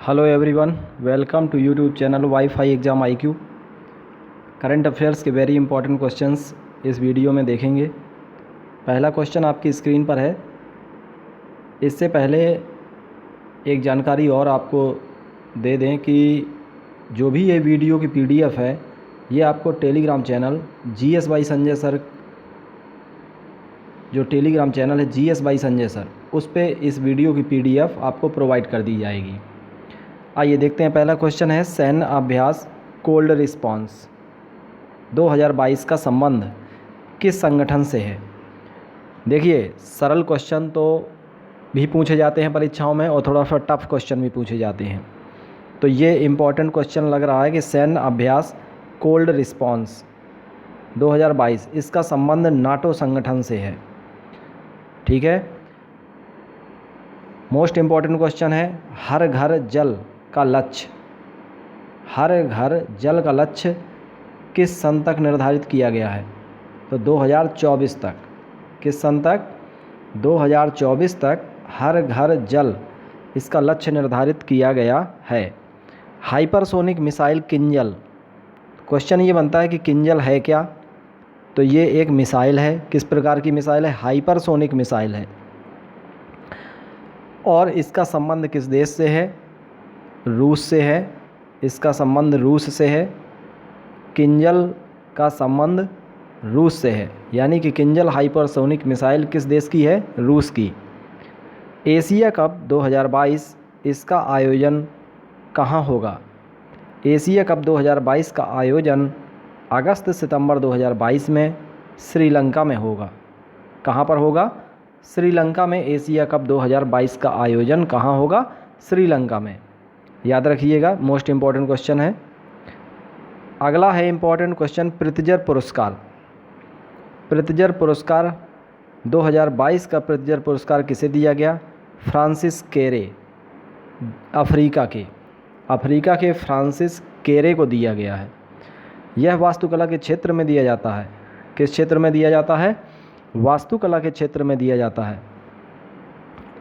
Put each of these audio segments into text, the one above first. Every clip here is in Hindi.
Hello everyone, welcome to YouTube channel wifi exam IQ। Current affairs के वेरी इंपॉर्टेंट क्वेश्चंस इस वीडियो में देखेंगे। पहला क्वेश्चन आपकी स्क्रीन पर है। इससे पहले एक जानकारी और आपको दे दें कि जो भी ये वीडियो की PDF है, ये आपको Telegram channel GS by Sanjay sir, जो टेलीग्राम चैनल है GS बाई संजय सर, उस पे इस वीडियो की PDF आपको प्रोवाइड कर दी जाएगी। आइए देखते हैं। पहला क्वेश्चन है, सैन्य अभ्यास कोल्ड रिस्पांस 2022 का संबंध किस संगठन से है। देखिए, सरल क्वेश्चन तो भी पूछे जाते हैं परीक्षाओं में और थोड़ा सा टफ क्वेश्चन भी पूछे जाते हैं। तो ये इम्पॉर्टेंट क्वेश्चन लग रहा है कि सैन्य अभ्यास कोल्ड रिस्पांस 2022, इसका संबंध नाटो संगठन से है। ठीक है। मोस्ट इम्पॉर्टेंट क्वेश्चन है, हर घर जल का लक्ष्य, हर घर जल का लक्ष्य किस सन तक निर्धारित किया गया है। तो 2024 तक। किस सन तक? 2024 तक हर घर जल, इसका लक्ष्य निर्धारित किया गया है। हाइपरसोनिक मिसाइल किंजल, क्वेश्चन ये बनता है कि किंजल है क्या। तो ये एक मिसाइल है। किस प्रकार की मिसाइल है? हाइपरसोनिक मिसाइल है। और इसका संबंध किस देश से है? रूस से है। इसका संबंध रूस से है। किंजल का संबंध रूस से है, यानी कि किंजल हाइपरसोनिक मिसाइल किस देश की है? रूस की। एशिया कप 2022, इसका आयोजन कहाँ होगा? एशिया कप 2022 का आयोजन अगस्त सितंबर 2022 में श्रीलंका में होगा। कहाँ पर होगा? श्रीलंका में। एशिया कप 2022 का आयोजन कहाँ होगा? श्रीलंका में। याद रखिएगा, मोस्ट इम्पॉर्टेंट क्वेश्चन है। अगला है इम्पॉर्टेंट क्वेश्चन, प्रित्जर पुरस्कार। प्रित्जर पुरस्कार 2022 का प्रित्जर पुरस्कार किसे दिया गया? फ्रांसिस केरे, अफ्रीका के फ्रांसिस केरे को दिया गया है। यह वास्तुकला के क्षेत्र में दिया जाता है। किस क्षेत्र में दिया जाता है? वास्तुकला के क्षेत्र में दिया जाता है।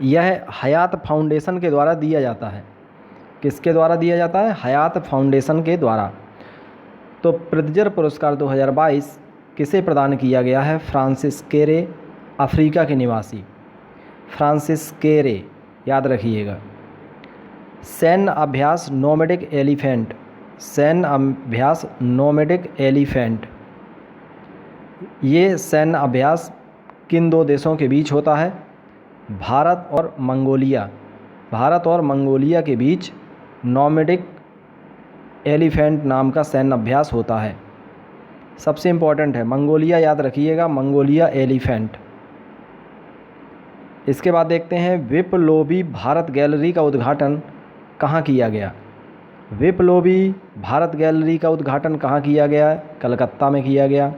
यह हयात फाउंडेशन के द्वारा दिया जाता है। किसके द्वारा दिया जाता है? हयात फाउंडेशन के द्वारा। तो प्रित्जर पुरस्कार 2022 किसे प्रदान किया गया है? फ्रांसिस केरे, अफ्रीका के निवासी फ्रांसिस केरे, याद रखिएगा। सैन्य अभ्यास नोमैडिक एलिफेंट, सैन्य अभ्यास नोमैडिक एलिफेंट, ये सैन्य अभ्यास किन दो देशों के बीच होता है? भारत और मंगोलिया। भारत और मंगोलिया के बीच नोमैडिक एलिफेंट नाम का सैन्य अभ्यास होता है। सबसे इम्पॉर्टेंट है मंगोलिया, याद रखिएगा, मंगोलिया एलिफेंट। इसके बाद देखते हैं, विप्लोबी भारत गैलरी का उद्घाटन कहाँ किया गया? विप्लोबी भारत गैलरी का उद्घाटन कहाँ किया गया? कलकत्ता में किया गया।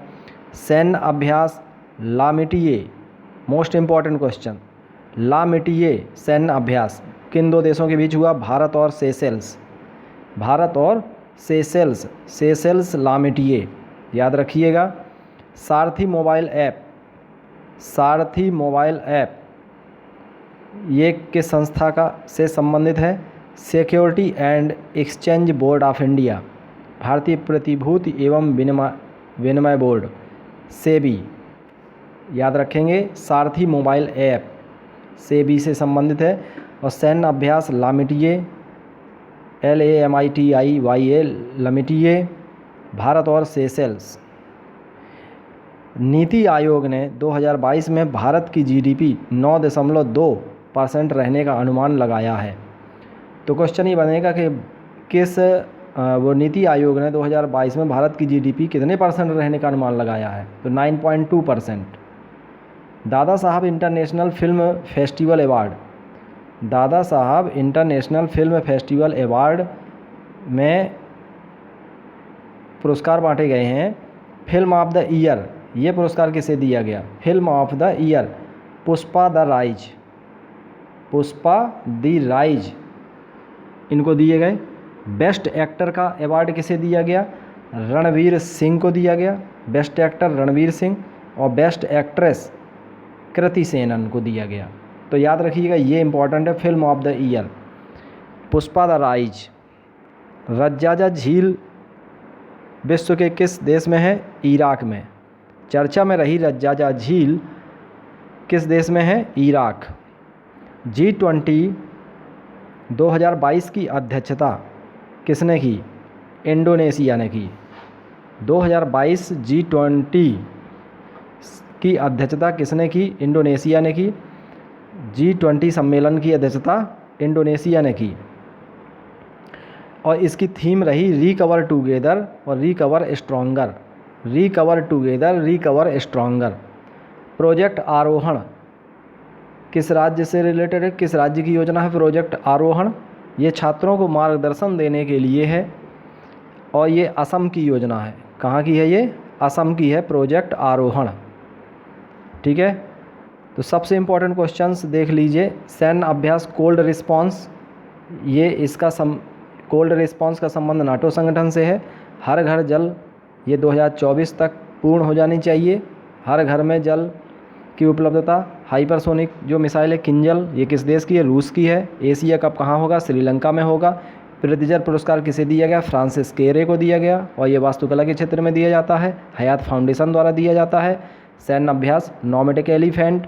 सैन्य अभ्यास लामिटिये, मोस्ट इम्पॉर्टेंट क्वेश्चन, लामिटिये सैन्य अभ्यास किन दो देशों के बीच हुआ? भारत और सेशेल्स। भारत और सेशेल्स, सेशेल्स लामिटिये, याद रखिएगा। सारथी मोबाइल ऐप, सारथी मोबाइल ऐप ये किस संस्था का से संबंधित है? Security and exchange board of India, भारतीय प्रतिभूति एवं विनिमय बोर्ड, सेबी, याद रखेंगे। सारथी मोबाइल ऐप सेबी से संबंधित है। और सैन्य अभ्यास लामिटिये, LAMITIYA, लामिटिये, भारत और सेशेल्स। नीति आयोग ने 2022 में भारत की GDP 9.2% रहने का अनुमान लगाया है। तो क्वेश्चन ये बनेगा कि किस वो नीति आयोग ने 2022 में भारत की GDP कितने % रहने का अनुमान लगाया है? तो 9.2%। दादा Saheb international film festival award, दादा Saheb international film festival award में पुरस्कार बांटे गए हैं। फिल्म ऑफ द ईयर, ये पुरस्कार किसे दिया गया? Film of the year Pushpa the rise, Pushpa the rise इनको दिए गए। बेस्ट एक्टर का अवार्ड किसे दिया गया? रणवीर सिंह को दिया गया, बेस्ट एक्टर रणवीर सिंह। और बेस्ट एक्ट्रेस कृति सेनन को दिया गया। तो याद रखिएगा, ये इंपॉर्टेंट है, film of the year. Pushpa the rise. Razzaza झील विश्व के किस देश में है? इराक में। चर्चा में रही रज्जाजा झील किस देश में है? इराक। G20 2022 की अध्यक्षता किसने की? इंडोनेशिया ने की। 2022 G20 की अध्यक्षता किसने की? इंडोनेशिया ने की। G20 सम्मेलन की अध्यक्षता इंडोनेशिया ने की और इसकी थीम रही रिकवर टुगेदर और recover stronger. Recover together, recover stronger. Project आरोहण किस राज्य से रिलेटेड है? किस राज्य की योजना है प्रोजेक्ट आरोहण? ये छात्रों को मार्गदर्शन देने के लिए है और ये असम की योजना है। कहाँ की है ये? असम की है प्रोजेक्ट आरोहण। ठीक है, तो सबसे इम्पोर्टेंट क्वेश्चंस देख लीजिए। सैन्य अभ्यास कोल्ड रिस्पांस, ये इसका कोल्ड रिस्पांस का संबंध नाटो संगठन से है। हर घर जल, ये 2024 तक पूर्ण हो जानी चाहिए। हर घर में जल की उपलब्धता। हाइपरसोनिक जो मिसाइल है किंजल, ये किस देश की है? रूस की है। एशिया कप कहाँ होगा? श्रीलंका में होगा। प्रित्जर पुरस्कार किसे दिया गया? फ्रांसिस केरे को दिया गया और ये वास्तुकला के क्षेत्र में दिया जाता है। हयात फाउंडेशन द्वारा दिया जाता है। सैन्य अभ्यास नोमैटिक एलिफेंट,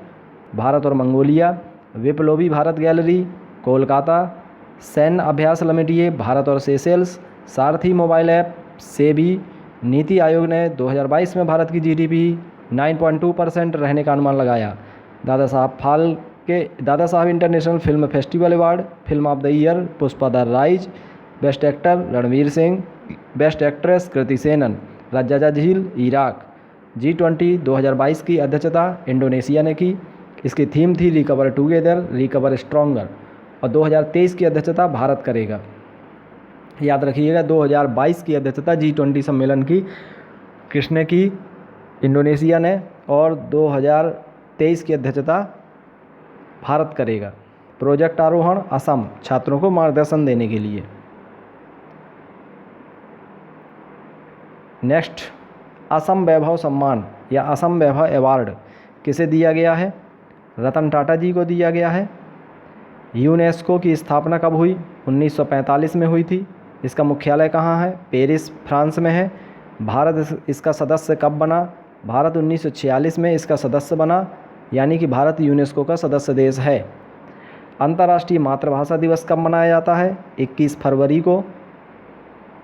भारत और मंगोलिया। विप्लोबी भारत गैलरी, कोलकाता। सैन्य अभ्यास लमिटिए, भारत और सेशेल्स। सारथी मोबाइल ऐप, सेबी। नीति आयोग ने 2022 में भारत की GDP 9.2% रहने का अनुमान लगाया। Dada Saheb international film festival award, film of the year Pushpa the rise. Best actor Ranveer Singh. Best actress Kriti Sanon. Razzaza झील इराक। G20 2022 की अध्यक्षता इंडोनेशिया ने की। इसकी थीम थी रिकवर टुगेदर, रिकवर स्ट्रॉन्गर और 2023 की अध्यक्षता भारत करेगा। याद रखिएगा 2022 की अध्यक्षता G20 सम्मेलन की किसने की? इंडोनेशिया ने। और 2023 की अध्यक्षता भारत करेगा। प्रोजेक्ट आरोहण असम, छात्रों को मार्गदर्शन देने के लिए। नेक्स्ट, असम वैभव सम्मान या असम वैभव अवार्ड किसे दिया गया है? रतन टाटा जी को दिया गया है। यूनेस्को की स्थापना कब हुई? 1945 में हुई थी। इसका मुख्यालय कहाँ है? पेरिस, फ्रांस में है। भारत इसका सदस्य कब बना? भारत 1946 में इसका सदस्य बना, यानी कि भारत यूनेस्को का सदस्य देश है। अंतर्राष्ट्रीय मातृभाषा दिवस कब मनाया जाता है? 21 फरवरी को।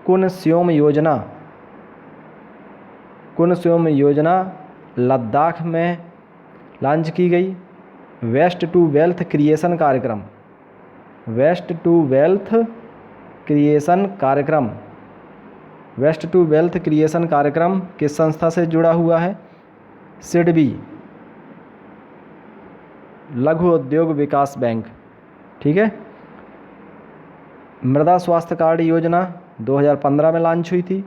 कुन स्योम योजना लद्दाख में लॉन्च की गई। वेस्ट टू वेल्थ क्रिएशन कार्यक्रम, वेस्ट टू वेल्थ क्रिएशन कार्यक्रम किस संस्था से जुड़ा हुआ है? सिडबी, लघु उद्योग विकास बैंक। ठीक है। मृदा स्वास्थ्य कार्ड योजना 2015 में लॉन्च हुई थी।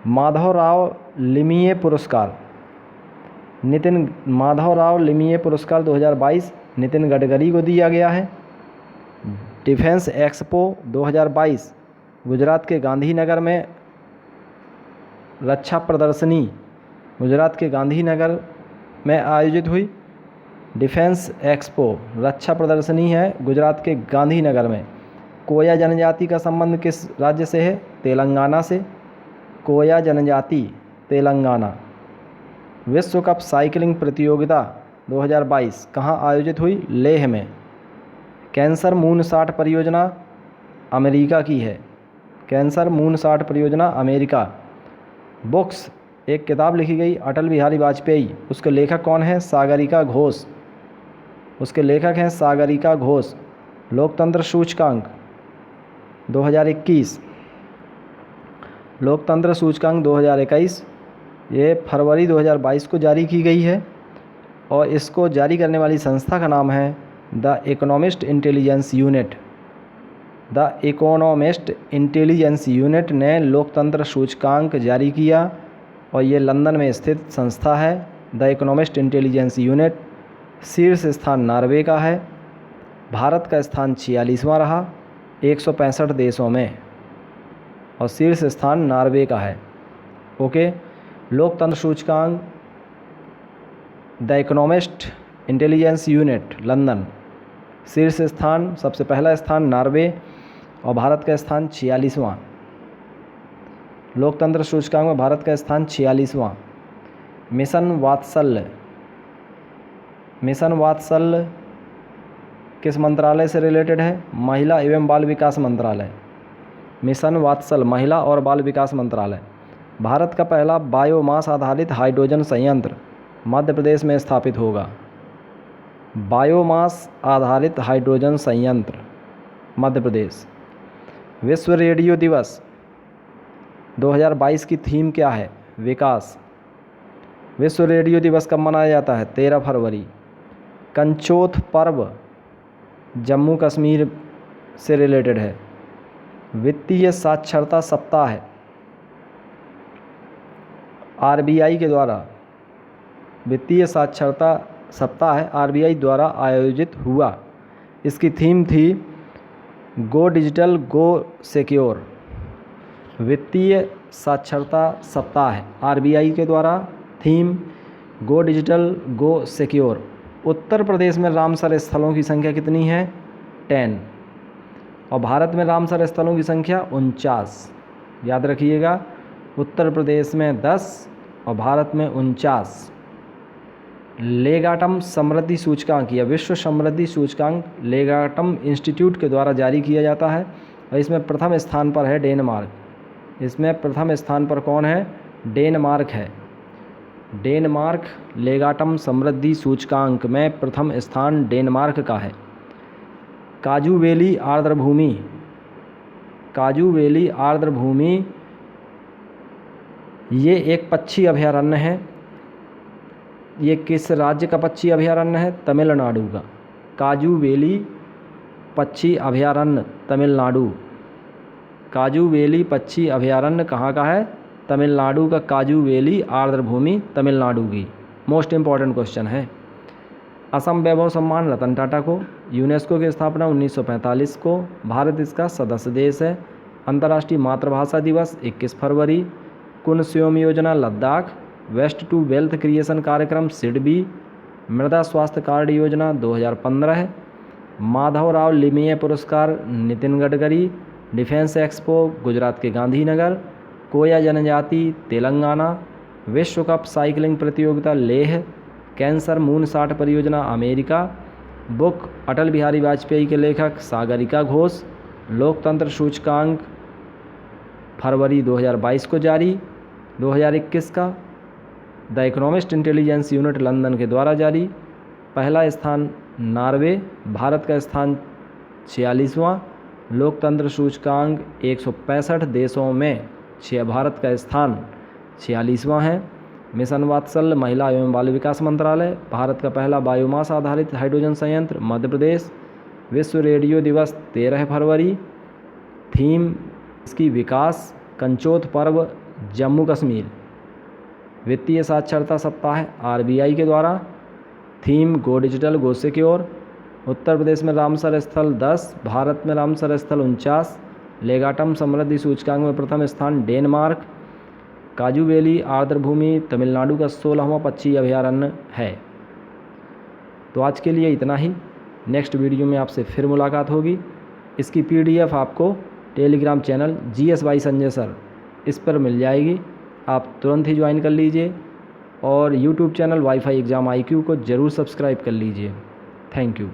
माधवराव लिमिये पुरस्कार 2022 नितिन गडकरी को दिया गया है। डिफेंस एक्सपो 2022 गुजरात के गांधीनगर में रक्षा प्रदर्शनी गुजरात के गांधीनगर में आयोजित हुई। डिफेंस एक्सपो रक्षा प्रदर्शनी है गुजरात के गांधीनगर में। कोया जनजाति का संबंध किस राज्य से है? तेलंगाना से। कोया जनजाति तेलंगाना। विश्व कप साइकिलिंग प्रतियोगिता 2022 कहाँ आयोजित हुई? लेह में। कैंसर मूनसाट परियोजना अमेरिका की है। कैंसर मूनसाट परियोजना अमेरिका। बुक्स, एक किताब लिखी गई अटल बिहारी वाजपेयी, उसके लेखक कौन है? सागरिका घोष। उसके लेखक हैं सागरिका घोष। लोकतंत्र सूचकांक 2021, लोकतंत्र सूचकांक 2021 ये फरवरी 2022 को जारी की गई है और इसको जारी करने वाली संस्था का नाम है the economist intelligence unit. The economist intelligence unit ने लोकतंत्र सूचकांक जारी किया और ये लंदन में स्थित संस्था है। The economist intelligence unit. शीर्ष स्थान नॉर्वे का है। भारत का स्थान 46वां रहा 165 देशों में और शीर्ष स्थान नॉर्वे का है। ओके। लोकतंत्र सूचकांक the economist intelligence unit London. शीर्ष स्थान, सबसे पहला स्थान नॉर्वे, और भारत का स्थान 46वां। लोकतंत्र सूचकांक में भारत का स्थान 46वां। मिशन वात्सल्य किस मंत्रालय से रिलेटेड है? महिला एवं बाल विकास मंत्रालय। मिशन वात्सल्य महिला और बाल विकास मंत्रालय। भारत का पहला बायोमास आधारित हाइड्रोजन संयंत्र मध्य प्रदेश में स्थापित होगा। बायोमास आधारित हाइड्रोजन संयंत्र मध्य प्रदेश। विश्व रेडियो दिवस 2022 की थीम क्या है? विकास। विश्व रेडियो दिवस कब मनाया जाता है? 13 फरवरी। कंचोथ पर्व जम्मू कश्मीर से रिलेटेड है। वित्तीय साक्षरता सप्ताह आरबीआई के द्वारा, वित्तीय साक्षरता सप्ताह आरबीआई द्वारा आयोजित हुआ। इसकी थीम थी गो डिजिटल गो सिक्योर। वित्तीय साक्षरता सप्ताह आरबीआई के द्वारा, थीम गो डिजिटल गो सिक्योर। उत्तर प्रदेश में रामसर स्थलों की संख्या कितनी है? 10। और भारत में रामसर स्थलों की संख्या 49। याद रखिएगा, उत्तर प्रदेश में 10 और भारत में 49। लेगाटम समृद्धि सूचकांक या विश्व समृद्धि सूचकांक लेगाटम इंस्टीट्यूट के द्वारा जारी किया जाता है और इसमें प्रथम स्थान पर है डेनमार्क। इसमें प्रथम स्थान पर कौन है? डेनमार्क है। डेनमार्क लेगाटम समृद्धि सूचकांक में प्रथम स्थान डेनमार्क का है। काजू वैली आर्द्रभूमि, काजू वैली आर्द्रभूमि ये एक पक्षी अभयारण्य है। ये किस राज्य का पक्षी अभयारण्य है? तमिलनाडु का। काजू वैली पक्षी अभयारण्य तमिलनाडु। काजू वैली पक्षी अभयारण्य कहाँ का है? तमिलनाडु का। काजू वैली आर्द्रभूमि तमिलनाडु की। मोस्ट इम्पॉर्टेंट क्वेश्चन है। असम वैभव सम्मान रतन टाटा को। यूनेस्को की स्थापना 1945 को। भारत इसका सदस्य देश है। अंतर्राष्ट्रीय मातृभाषा दिवस 21 फरवरी। कुनस्योम योजना Ladakh. Waste to wealth creation कार्यक्रम सिडबी। मृदा स्वास्थ्य कार्ड योजना 2015। माधवराव लिमिये पुरस्कार नितिन गडकरी। डिफेंस एक्सपो गुजरात के गांधीनगर। कोया जनजाति तेलंगाना। विश्व कप साइकिलिंग प्रतियोगिता लेह। कैंसर मून 60 परियोजना अमेरिका। बुक अटल बिहारी वाजपेयी के लेखक सागरिका घोष। लोकतंत्र सूचकांक फरवरी 2022 को जारी। 2021 का the economist intelligence unit London के द्वारा जारी। पहला स्थान नॉर्वे। भारत का स्थान 46वां। लोकतंत्र सूचकांक 165 देशों में भारत का स्थान 46वां है। मिशन वात्सल्य महिला एवं बाल विकास मंत्रालय। भारत का पहला बायोमास आधारित हाइड्रोजन संयंत्र मध्य प्रदेश। विश्व रेडियो दिवस 13 फरवरी। थीम इसकी विकास। कंचोथ पर्व जम्मू कश्मीर। वित्तीय साक्षरता सप्ताह आरबीआई के द्वारा, थीम गो डिजिटल गो सिक्योर। उत्तर प्रदेश में रामसर स्थल 10, भारत में रामसर स्थल 49। लेगाटम समृद्धि सूचकांक में प्रथम स्थान डेनमार्क। काजू वैली आर्द्रभूमि तमिलनाडु का 16वां पक्षी अभयारण्य है। तो आज के लिए इतना ही। नेक्स्ट वीडियो में आपसे फिर मुलाकात होगी। इसकी पीडीएफ आपको Telegram channel GS by Sanjay sir इस पर मिल जाएगी। आप तुरंत ही ज्वाइन कर लीजिए और YouTube channel wifi exam IQ को ज़रूर सब्सक्राइब कर लीजिए। Thank you.